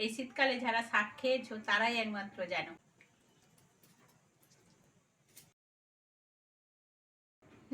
এই শীতকালে যারা শাক খেয়েছো তারাই একমাত্র জানো।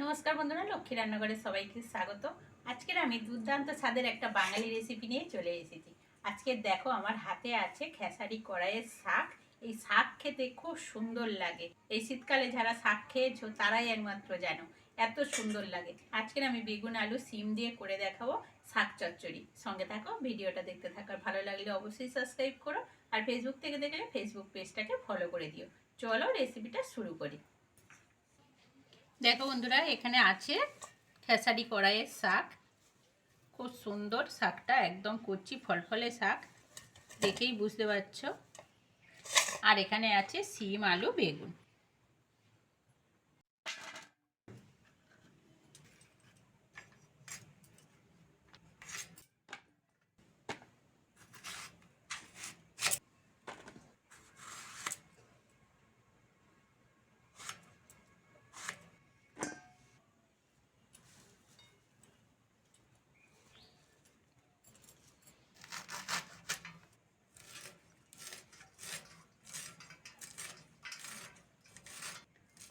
নমস্কার বন্ধুরা, লক্ষ্মী রান্নাঘরে সবাইকে স্বাগত। আজকের আমি দুর্দান্ত স্বাদের একটা বাঙালি রেসিপি নিয়ে চলে এসেছি। আজকে দেখো আমার হাতে আছে খেসারি কড়াইয়ের শাক। এই শাক খেতে খুব সুন্দর লাগে। এই শীতকালে যারা শাক খেয়েছো তারাই একমাত্র জানো এত সুন্দর লাগে। আজকের আমি বেগুন আলু সিম দিয়ে করে দেখাবো শাক চচ্চড়ি। সঙ্গে থাকো, ভিডিওটা দেখতে থাকো। ভালো লাগলে অবশ্যই সাবস্ক্রাইব করো, আর ফেসবুক থেকে দেখলে ফেসবুক পেজটাকে ফলো করে দিও। চলো রেসিপিটা শুরু করি। দেখো বন্ধুরা, এখানে আছে খেসারি কড়াইয়ের শাক। খুব সুন্দর শাকটা, একদম কচি ফলফলে শাক, দেখেই বুঝতে পারছো। আর এখানে আছে সিম আলু বেগুন।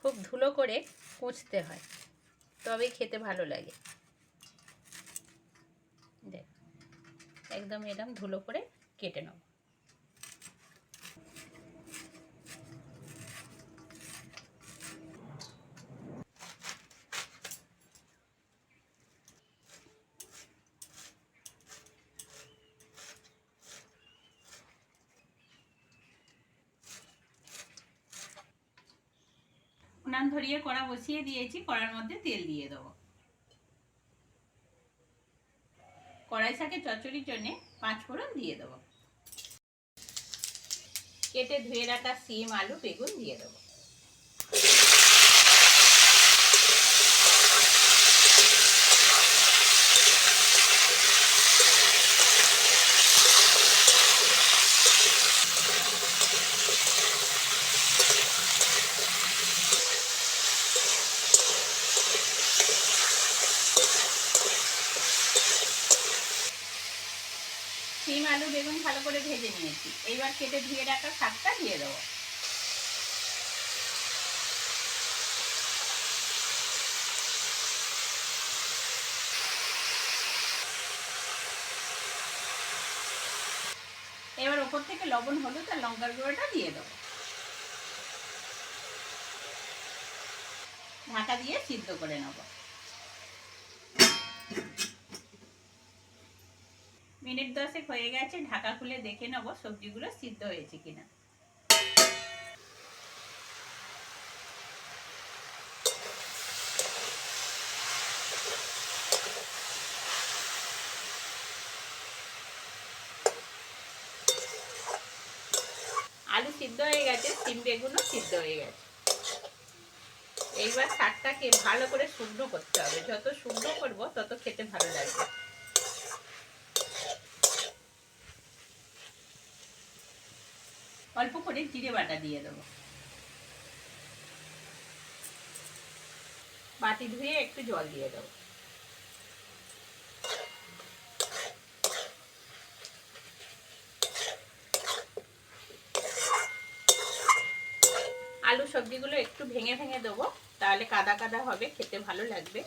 খুব ধুলো করে কুচতে হয়, তবেই খেতে ভালো লাগে। দেখ, একদম এরকম ধুলো করে কেটে নেব। উনান ধরিয়ে কড়া বসিয়ে দিয়েছি, কড়ার মধ্যে তেল দিয়ে দেবো। কড়াই শাকের চচ্চড়ির জন্য 5 ফোড়ন দিয়ে দেবো। কেটে ধুয়ে রাখা সিম আলু বেগুন দিয়ে দেবো। সিম আলু বেগুন ভালো করে ভেজে নিয়েছি। এইবার কেটে ধুয়ে রাখা শাকটা দিয়ে দেবো। এবার ওপর থেকে লবণ হলুদ আর লঙ্কার গুঁড়োটা দিয়ে দেবো। ঢাকা দিয়ে সিদ্ধ করে নেব। মিনিট 10 হয়ে গেছে, ঢাকা খুলে দেখে নেব সবজিগুলো সিদ্ধ হয়েছে কিনা। আলু সিদ্ধ হয়ে গেছে, সিম বেগুনও সিদ্ধ হয়ে গেছে। এইবার শাকটাকে ভালো করে শুকনো করতে হবে। যত শুকনো করবো তত খেতে ভালো লাগবে। অল্প করে জিরে বাটা দিয়ে দেবো। বাটি ধুয়ে একটু জল দিয়ে দেবো। আলু সবজিগুলো একটু ভেঙে ভেঙে দেবো, তাহলে কাদা কাদা হবে, খেতে ভালো লাগবে।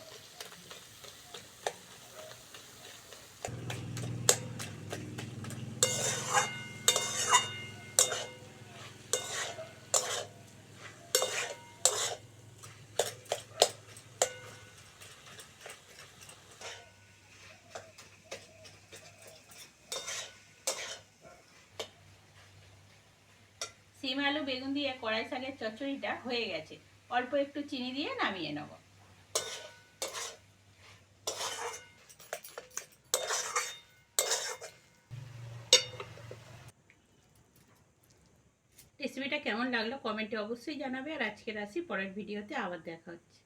সিম আলু বেগুন দিয়ে কড়াই শাকের চচ্চড়িটা হয়ে গেছে। অল্প একটু চিনি দিয়ে নামিয়ে নেব। রেসিপিটা কেমন লাগলো কমেন্টে অবশ্যই জানাবে। আর আজকের আসি, পরের ভিডিওতে আবার দেখা হচ্ছে।